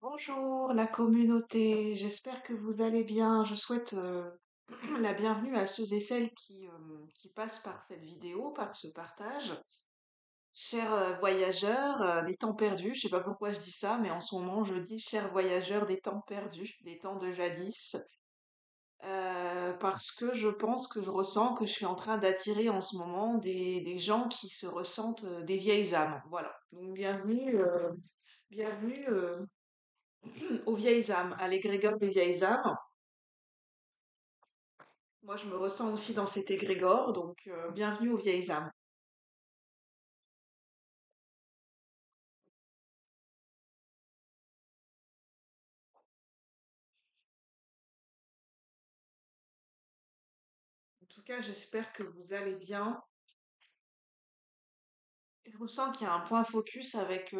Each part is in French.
Bonjour la communauté, j'espère que vous allez bien. Je souhaite la bienvenue à ceux et celles qui passent par cette vidéo, par ce partage. Chers voyageurs des temps perdus, je sais pas pourquoi je dis ça, mais en ce moment je dis chers voyageurs des temps perdus, des temps de jadis, parce que je pense que je ressens que je suis en train d'attirer en ce moment des gens qui se ressentent des vieilles âmes. Voilà. Donc bienvenue aux vieilles âmes, à l'égrégore des vieilles âmes. Moi, je me ressens aussi dans cet égrégore, donc bienvenue aux vieilles âmes. En tout cas, j'espère que vous allez bien. Je ressens qu'il y a un point focus avec,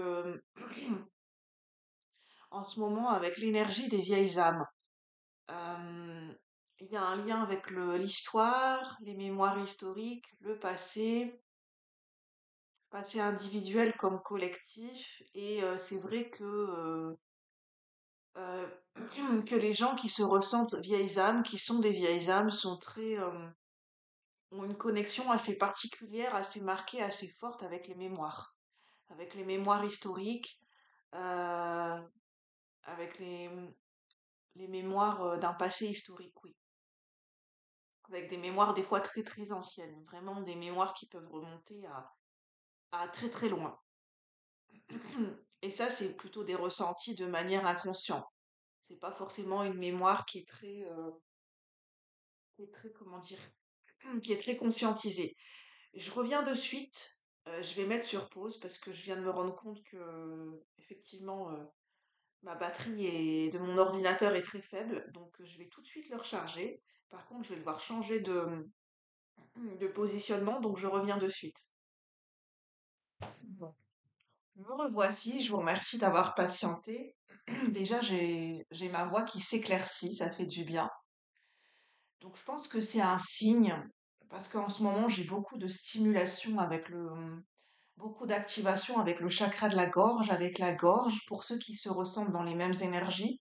en ce moment, avec l'énergie des vieilles âmes. Euh, il y a un lien avec l'histoire, les mémoires historiques, le passé individuel comme collectif, et c'est vrai euh, que les gens qui se ressentent vieilles âmes, qui sont des vieilles âmes, sont ont une connexion assez particulière, assez marquée, assez forte avec les mémoires historiques, euh, avec les mémoires d'un passé historique, oui. Avec des mémoires des fois très très anciennes, vraiment des mémoires qui peuvent remonter à très très loin. Et ça, c'est plutôt des ressentis de manière inconsciente. C'est pas forcément une mémoire qui est très, comment dire, qui est très conscientisée. Je reviens de suite. Je vais mettre sur pause parce que je viens de me rendre compte que effectivement ma batterie de mon ordinateur est très faible, donc je vais tout de suite le recharger. Par contre, je vais devoir changer de positionnement, donc je reviens de suite. Bon. Me revoici, je vous remercie d'avoir patienté. Déjà, j'ai ma voix qui s'éclaircit, ça fait du bien. Donc je pense que c'est un signe, parce qu'en ce moment j'ai beaucoup de stimulation beaucoup d'activation avec le chakra de la gorge, avec la gorge, pour ceux qui se ressentent dans les mêmes énergies.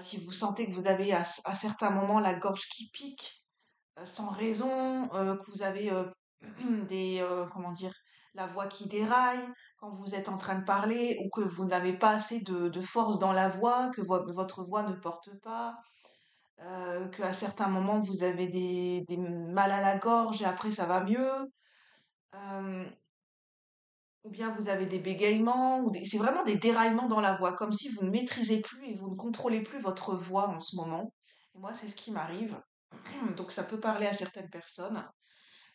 Si vous sentez que vous avez à certains moments la gorge qui pique, sans raison, que vous avez comment dire, la voix qui déraille quand vous êtes en train de parler, ou que vous n'avez pas assez de force dans la voix, que votre voix ne porte pas, qu'à certains moments vous avez des mal à la gorge et après ça va mieux, euh, ou bien vous avez des bégaiements, c'est vraiment des déraillements dans la voix, comme si vous ne maîtrisez plus et vous ne contrôlez plus votre voix en ce moment. Et moi, c'est ce qui m'arrive. Donc ça peut parler à certaines personnes.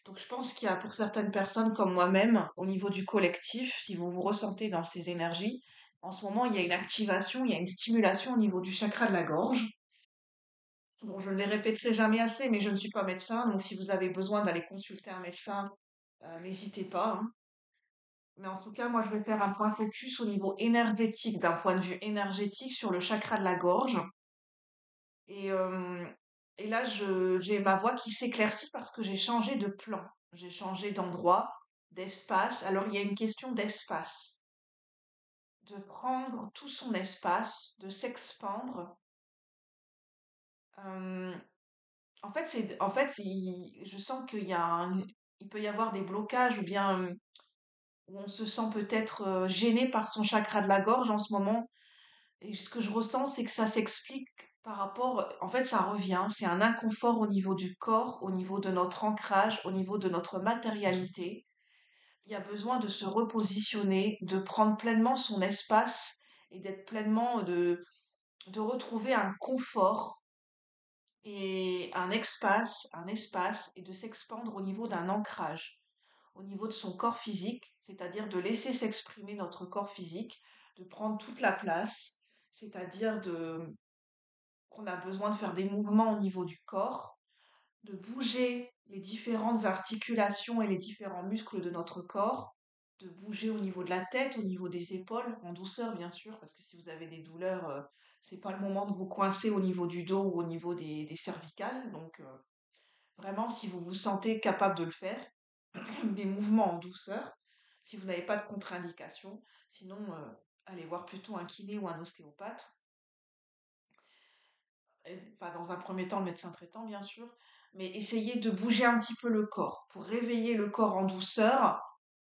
Donc je pense qu'il y a pour certaines personnes comme moi-même, au niveau du collectif, si vous vous ressentez dans ces énergies, en ce moment, il y a une activation, il y a une stimulation au niveau du chakra de la gorge. Bon, je ne les répéterai jamais assez, mais je ne suis pas médecin, donc si vous avez besoin d'aller consulter un médecin, n'hésitez pas, hein. Mais en tout cas, moi, je vais faire un point focus au niveau énergétique, d'un point de vue énergétique, sur le chakra de la gorge. Et, euh, et là, j'ai ma voix qui s'éclaircit parce que j'ai changé de plan, j'ai changé d'endroit, d'espace. Alors, il y a une question d'espace, de prendre tout son espace, de s'expandre. Euh, en fait, je sens il peut y avoir des blocages ou bien où on se sent peut-être gêné par son chakra de la gorge en ce moment. Et ce que je ressens, c'est que ça s'explique par rapport, en fait, ça revient, c'est un inconfort au niveau du corps, au niveau de notre ancrage, au niveau de notre matérialité. Il y a besoin de se repositionner, de prendre pleinement son espace et d'être pleinement, de retrouver un confort et un espace et de s'expandre au niveau d'un ancrage, au niveau de son corps physique, c'est-à-dire de laisser s'exprimer notre corps physique, de prendre toute la place, c'est-à-dire qu'on a besoin de faire des mouvements au niveau du corps, de bouger les différentes articulations et les différents muscles de notre corps, de bouger au niveau de la tête, au niveau des épaules, en douceur bien sûr, parce que si vous avez des douleurs, c'est pas le moment de vous coincer au niveau du dos ou au niveau des cervicales. Donc vraiment, si vous vous sentez capable de le faire, des mouvements en douceur, si vous n'avez pas de contre-indication, sinon aller voir plutôt un kiné ou un ostéopathe. Enfin, dans un premier temps, le médecin traitant, bien sûr, mais essayer de bouger un petit peu le corps pour réveiller le corps en douceur.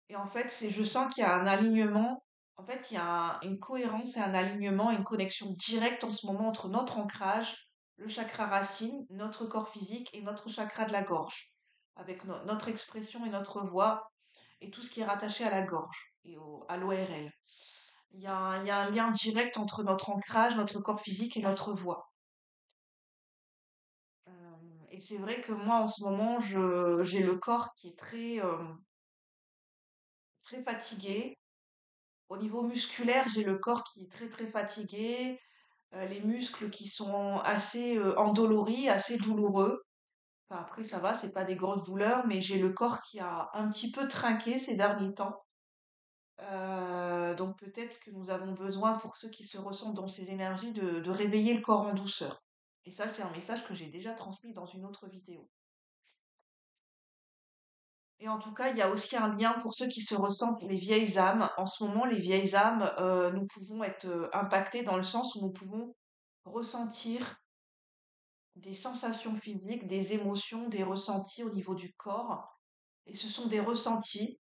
Et en fait, je sens qu'il y a un alignement, en fait, il y a une cohérence et un alignement, une connexion directe en ce moment entre notre ancrage, le chakra racine, notre corps physique et notre chakra de la gorge, avec notre expression et notre voix et tout ce qui est rattaché à la gorge et à l'ORL. Il y a un lien direct entre notre ancrage, notre corps physique et notre voix. Et c'est vrai que moi, en ce moment, j'ai le corps qui est très fatigué. Au niveau musculaire, j'ai le corps qui est très fatigué, les muscles qui sont assez endoloris, assez douloureux. Enfin, après, ça va, c'est pas des grosses douleurs, mais j'ai le corps qui a un petit peu trinqué ces derniers temps. Donc peut-être que nous avons besoin, pour ceux qui se ressentent dans ces énergies, de réveiller le corps en douceur. Et ça, c'est un message que j'ai déjà transmis dans une autre vidéo. Et en tout cas, il y a aussi un lien pour ceux qui se ressentent les vieilles âmes. En ce moment, les vieilles âmes, nous pouvons être impactés dans le sens où nous pouvons ressentir des sensations physiques, des émotions, des ressentis au niveau du corps. Et ce sont des ressentis,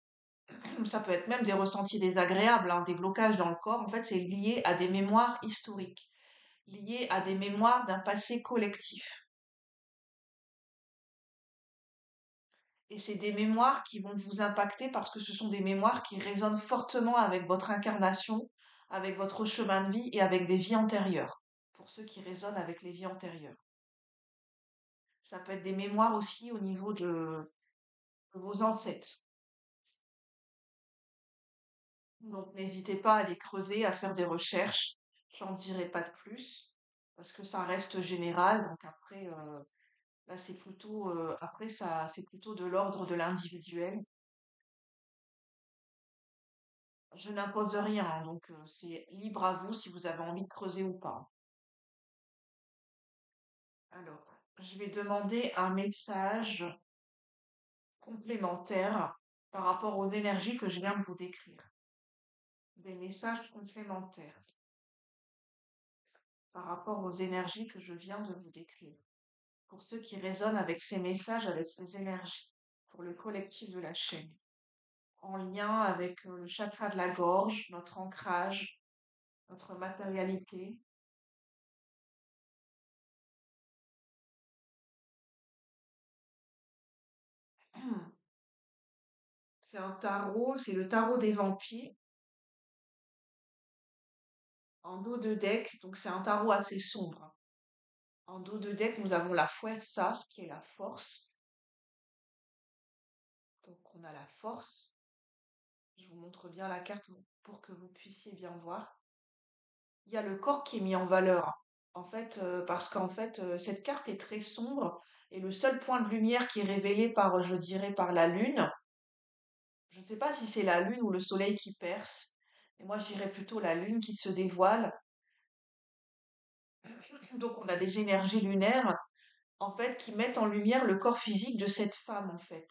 ça peut être même des ressentis désagréables, hein, des blocages dans le corps. En fait, c'est lié à des mémoires historiques, lié à des mémoires d'un passé collectif. Et c'est des mémoires qui vont vous impacter parce que ce sont des mémoires qui résonnent fortement avec votre incarnation, avec votre chemin de vie et avec des vies antérieures. Pour ceux qui résonnent avec les vies antérieures. Ça peut être des mémoires aussi au niveau de vos ancêtres. Donc n'hésitez pas à les creuser, à faire des recherches. J'en dirai pas de plus parce que ça reste général. Donc après, là c'est plutôt après ça c'est plutôt de l'ordre de l'individuel. Je n'impose rien, hein, donc c'est libre à vous si vous avez envie de creuser ou pas. Alors, je vais demander un message complémentaire par rapport aux énergies que je viens de vous décrire. Des messages complémentaires par rapport aux énergies que je viens de vous décrire. Pour ceux qui résonnent avec ces messages, avec ces énergies, pour le collectif de la chaîne, en lien avec le chakra de la gorge, notre ancrage, notre matérialité. C'est un tarot, c'est le tarot des vampires en dos de deck, donc c'est un tarot assez sombre. En dos de deck, nous avons la fuerza, qui est la force. Donc on a la force. Je vous montre bien la carte pour que vous puissiez bien voir. Il y a le corps qui est mis en valeur. En fait, parce qu'en fait, cette carte est très sombre et le seul point de lumière qui est révélé par, je dirais, par la lune, je ne sais pas si c'est la lune ou le soleil qui perce, et moi je dirais plutôt la lune qui se dévoile. Donc on a des énergies lunaires, en fait, qui mettent en lumière le corps physique de cette femme, en fait.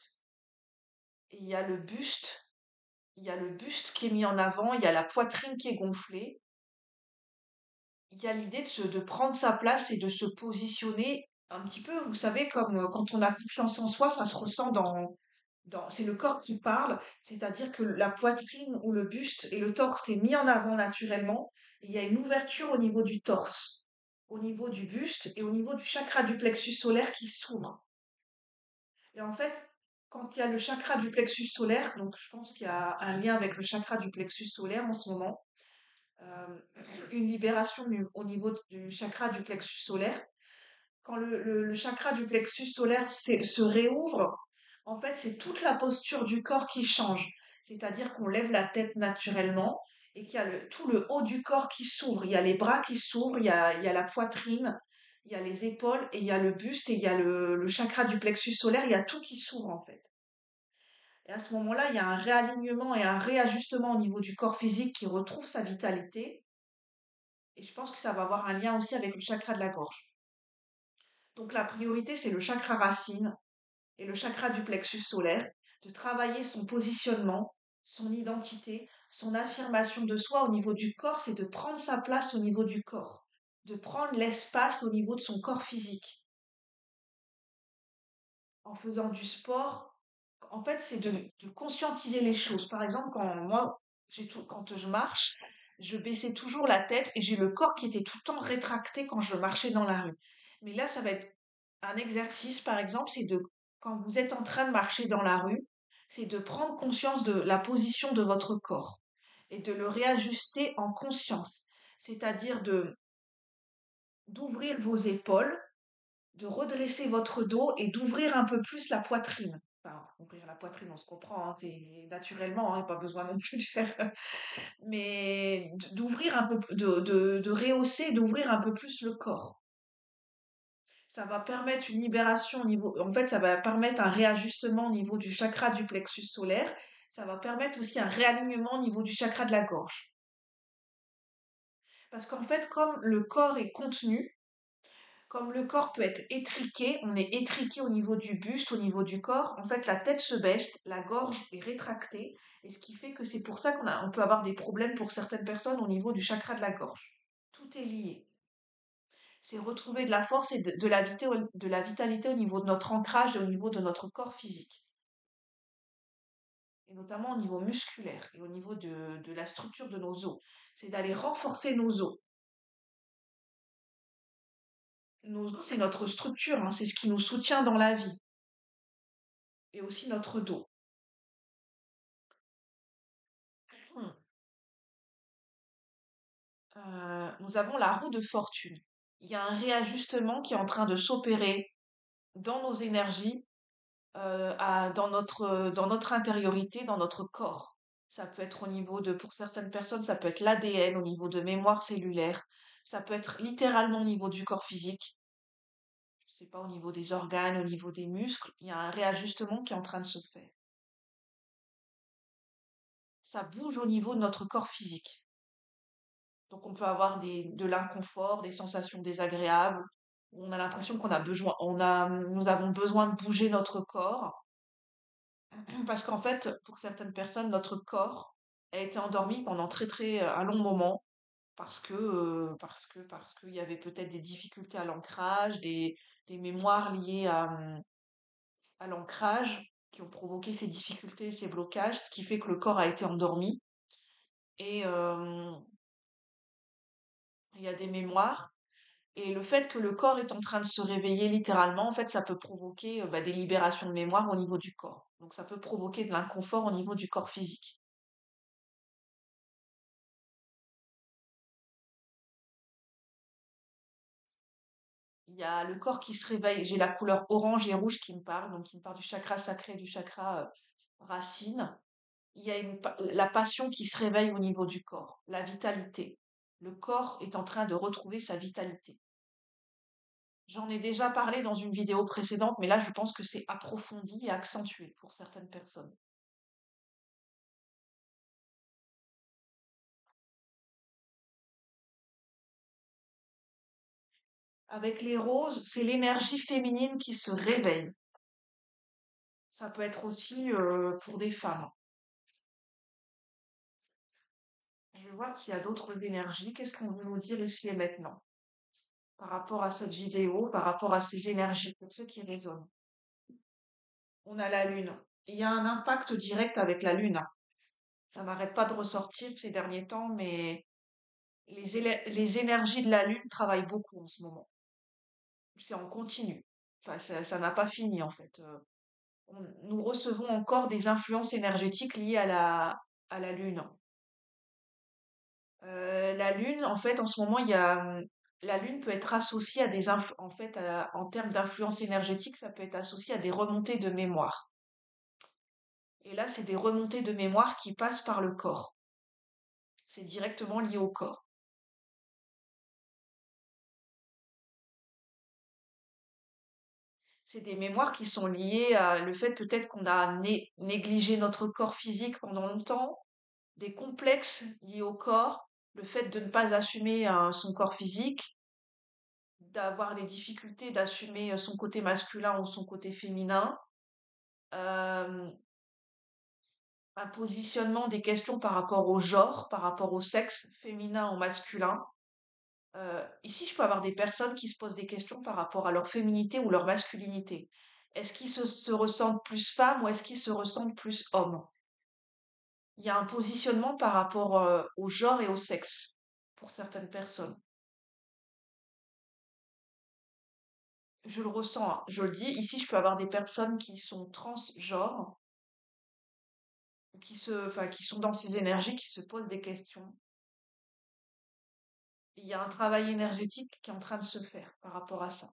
Et il y a le buste qui est mis en avant, il y a la poitrine qui est gonflée, il y a l'idée de prendre sa place et de se positionner un petit peu, vous savez, comme quand on a confiance en soi, ça se ressent c'est le corps qui parle, c'est-à-dire que la poitrine ou le buste et le torse est mis en avant naturellement, et il y a une ouverture au niveau du torse, au niveau du buste et au niveau du chakra du plexus solaire qui s'ouvre. Et en fait, quand il y a le chakra du plexus solaire, donc je pense qu'il y a un lien avec le chakra du plexus solaire en ce moment, euh, une libération au niveau du chakra du plexus solaire. Quand le chakra du plexus solaire se réouvre, en fait, c'est toute la posture du corps qui change. C'est-à-dire qu'on lève la tête naturellement et qu'il y a tout le haut du corps qui s'ouvre. Il y a les bras qui s'ouvrent, il y a la poitrine, il y a les épaules et il y a le buste et il y a le chakra du plexus solaire. Il y a tout qui s'ouvre en fait. Et à ce moment-là, il y a un réalignement et un réajustement au niveau du corps physique qui retrouve sa vitalité. Et je pense que ça va avoir un lien aussi avec le chakra de la gorge. Donc la priorité, c'est le chakra racine et le chakra du plexus solaire, de travailler son positionnement, son identité, son affirmation de soi au niveau du corps, c'est de prendre sa place au niveau du corps, de prendre l'espace au niveau de son corps physique. En faisant du sport, en fait, c'est de conscientiser les choses. Par exemple, quand je marche, je baissais toujours la tête et j'ai le corps qui était tout le temps rétracté quand je marchais dans la rue. Mais là, ça va être un exercice, par exemple, quand vous êtes en train de marcher dans la rue, c'est de prendre conscience de la position de votre corps et de le réajuster en conscience. C'est-à-dire d'ouvrir vos épaules, de redresser votre dos et d'ouvrir un peu plus la poitrine. Enfin, ouvrir la poitrine, on se comprend, hein, c'est naturellement, hein, pas besoin non plus de faire, mais d'ouvrir un peu, de rehausser, d'ouvrir un peu plus le corps. Ça va permettre une libération au niveau, en fait, ça va permettre un réajustement au niveau du chakra du plexus solaire. Ça va permettre aussi un réalignement au niveau du chakra de la gorge. Parce qu'en fait, comme le corps est contenu, comme le corps peut être étriqué, on est étriqué au niveau du buste, au niveau du corps. En fait, la tête se baisse, la gorge est rétractée, et ce qui fait que c'est pour ça on peut avoir des problèmes pour certaines personnes au niveau du chakra de la gorge. Tout est lié. C'est retrouver de la force et de la vitalité au niveau de notre ancrage et au niveau de notre corps physique. Et notamment au niveau musculaire et au niveau de la structure de nos os. C'est d'aller renforcer nos os. Nos os, c'est notre structure, hein, c'est ce qui nous soutient dans la vie. Et aussi notre dos. Hmm. Nous avons la roue de fortune. Il y a un réajustement qui est en train de s'opérer dans nos énergies, dans notre intériorité, dans notre corps. Ça peut être au niveau pour certaines personnes, ça peut être l'ADN, au niveau de mémoire cellulaire. Ça peut être littéralement au niveau du corps physique. Je sais pas, au niveau des organes, au niveau des muscles. Il y a un réajustement qui est en train de se faire. Ça bouge au niveau de notre corps physique. Donc on peut avoir de l'inconfort, des sensations désagréables, où on a l'impression nous avons besoin de bouger notre corps, parce qu'en fait, pour certaines personnes, notre corps a été endormi pendant un long moment, parce qu'il y avait peut-être des difficultés à l'ancrage, des mémoires liées à l'ancrage qui ont provoqué ces difficultés, ces blocages, ce qui fait que le corps a été endormi. Et il y a des mémoires. Et le fait que le corps est en train de se réveiller littéralement, en fait, ça peut provoquer des libérations de mémoire au niveau du corps. Donc ça peut provoquer de l'inconfort au niveau du corps physique. Il y a le corps qui se réveille. J'ai la couleur orange et rouge qui me parle, donc qui me parle du chakra sacré, du chakra racine. Il y a la passion qui se réveille au niveau du corps, la vitalité. Le corps est en train de retrouver sa vitalité. J'en ai déjà parlé dans une vidéo précédente, mais là, je pense que c'est approfondi et accentué pour certaines personnes. Avec les roses, c'est l'énergie féminine qui se réveille. Ça peut être aussi pour des femmes. Je vais voir s'il y a d'autres énergies. Qu'est-ce qu'on veut nous dire ici et maintenant par rapport à cette vidéo, par rapport à ces énergies, pour ceux qui résonnent. On a la Lune. Il y a un impact direct avec la Lune, hein. Ça n'arrête pas de ressortir ces derniers temps, mais les énergies de la Lune travaillent beaucoup en ce moment. C'est en continu. Enfin, ça n'a pas fini en fait. Nous recevons encore des influences énergétiques liées à la Lune. La Lune, en fait, en ce moment, la Lune peut être associée à en fait, en termes d'influence énergétique, ça peut être associé à des remontées de mémoire. Et là, c'est des remontées de mémoire qui passent par le corps. C'est directement lié au corps. C'est des mémoires qui sont liées à le fait peut-être qu'on a négligé notre corps physique pendant longtemps, des complexes liés au corps, le fait de ne pas assumer son corps physique, d'avoir des difficultés d'assumer son côté masculin ou son côté féminin. Euh, un positionnement des questions par rapport au genre, par rapport au sexe, féminin ou masculin. Ici, je peux avoir des personnes qui se posent des questions par rapport à leur féminité ou leur masculinité. Est-ce qu'ils se ressentent plus femmes ou est-ce qu'ils se ressentent plus hommes? Il y a un positionnement par rapport au genre et au sexe pour certaines personnes. Je le ressens, hein. Je le dis, ici, je peux avoir des personnes qui sont transgenres, ou enfin, qui sont dans ces énergies, qui se posent des questions. Il y a un travail énergétique qui est en train de se faire par rapport à ça.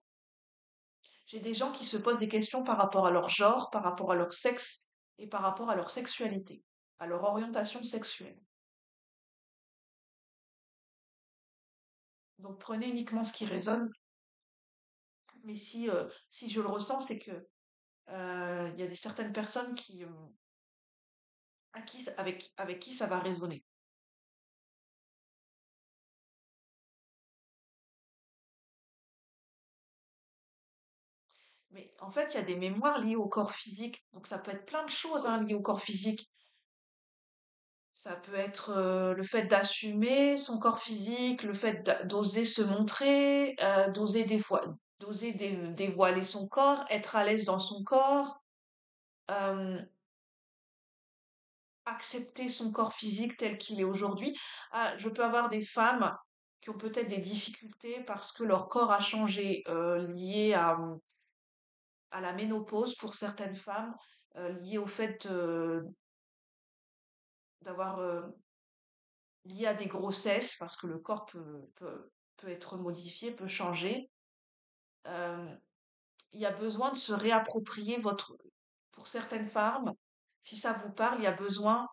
J'ai des gens qui se posent des questions par rapport à leur genre, par rapport à leur sexe et par rapport à leur sexualité, à leur orientation sexuelle. Donc prenez uniquement ce qui résonne, mais si je le ressens, c'est que il y a certaines personnes avec qui ça va résonner. Mais en fait, il y a des mémoires liées au corps physique. Donc ça peut être plein de choses hein, liées au corps physique. Ça peut être le fait d'assumer son corps physique, le fait d'oser se montrer, d'oser dévoiler son corps, être à l'aise dans son corps, euh, accepter son corps physique tel qu'il est aujourd'hui. Ah, je peux avoir des femmes qui ont peut-être des difficultés parce que leur corps a changé, lié à la ménopause pour certaines femmes, lié au fait d'avoir lié à des grossesses, parce que le corps peut être modifié, peut changer. Euh, il y a besoin de se réapproprier pour certaines femmes, si ça vous parle, il y a besoin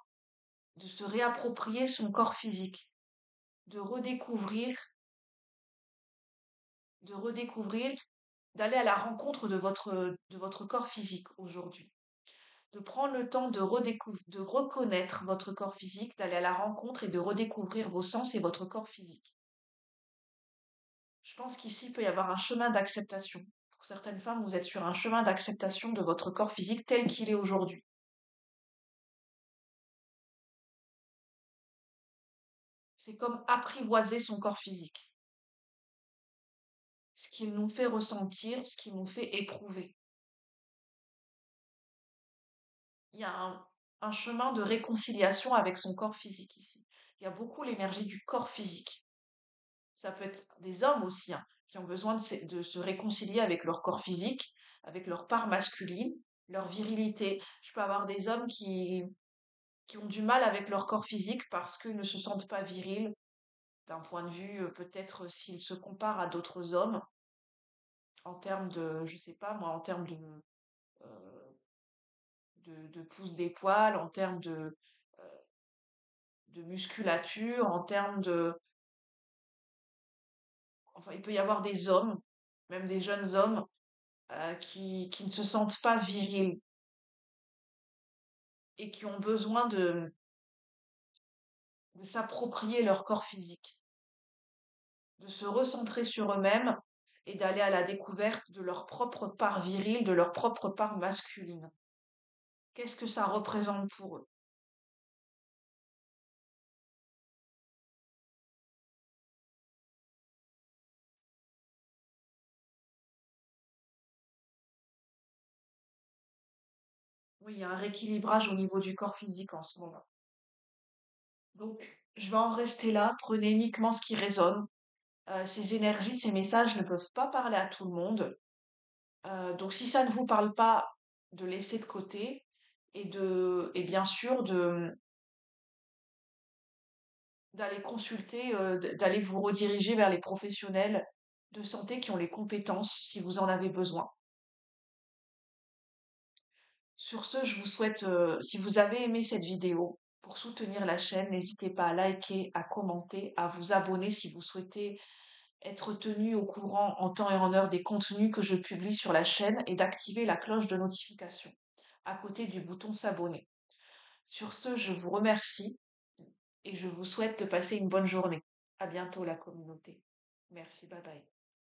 de se réapproprier son corps physique, de redécouvrir, de redécouvrir, d'aller à la rencontre de votre corps physique aujourd'hui. De prendre le temps de reconnaître votre corps physique, d'aller à la rencontre et de redécouvrir vos sens et votre corps physique. Je pense qu'ici, il peut y avoir un chemin d'acceptation. Pour certaines femmes, vous êtes sur un chemin d'acceptation de votre corps physique tel qu'il est aujourd'hui. C'est comme apprivoiser son corps physique, ce qu'il nous fait ressentir, ce qu'il nous fait éprouver. Il y a un chemin de réconciliation avec son corps physique ici. Il y a beaucoup l'énergie du corps physique. Ça peut être des hommes aussi, hein, qui ont besoin de se réconcilier avec leur corps physique, avec leur part masculine, leur virilité. Je peux avoir des hommes qui ont du mal avec leur corps physique parce qu'ils ne se sentent pas virils, d'un point de vue peut-être s'ils se comparent à d'autres hommes, en termes de, je sais pas moi, en termes euh, de pouce des poils, en termes de musculature, en termes de... Enfin, il peut y avoir des hommes, même des jeunes hommes, qui ne se sentent pas virils et qui ont besoin de s'approprier leur corps physique, de se recentrer sur eux-mêmes et d'aller à la découverte de leur propre part virile, de leur propre part masculine. Qu'est-ce que ça représente pour eux? Oui, il y a un rééquilibrage au niveau du corps physique en ce moment. Donc, je vais en rester là. Prenez uniquement ce qui résonne. Ces énergies, ces messages ne peuvent pas parler à tout le monde. Donc, si ça ne vous parle pas, de laisser de côté et bien sûr d'aller consulter, d'aller vous rediriger vers les professionnels de santé qui ont les compétences si vous en avez besoin. Sur ce, je vous souhaite, si vous avez aimé cette vidéo, pour soutenir la chaîne, n'hésitez pas à liker, à commenter, à vous abonner si vous souhaitez être tenu au courant en temps et en heure des contenus que je publie sur la chaîne et d'activer la cloche de notification à côté du bouton s'abonner. Sur ce, je vous remercie et je vous souhaite de passer une bonne journée. À bientôt la communauté. Merci, bye bye.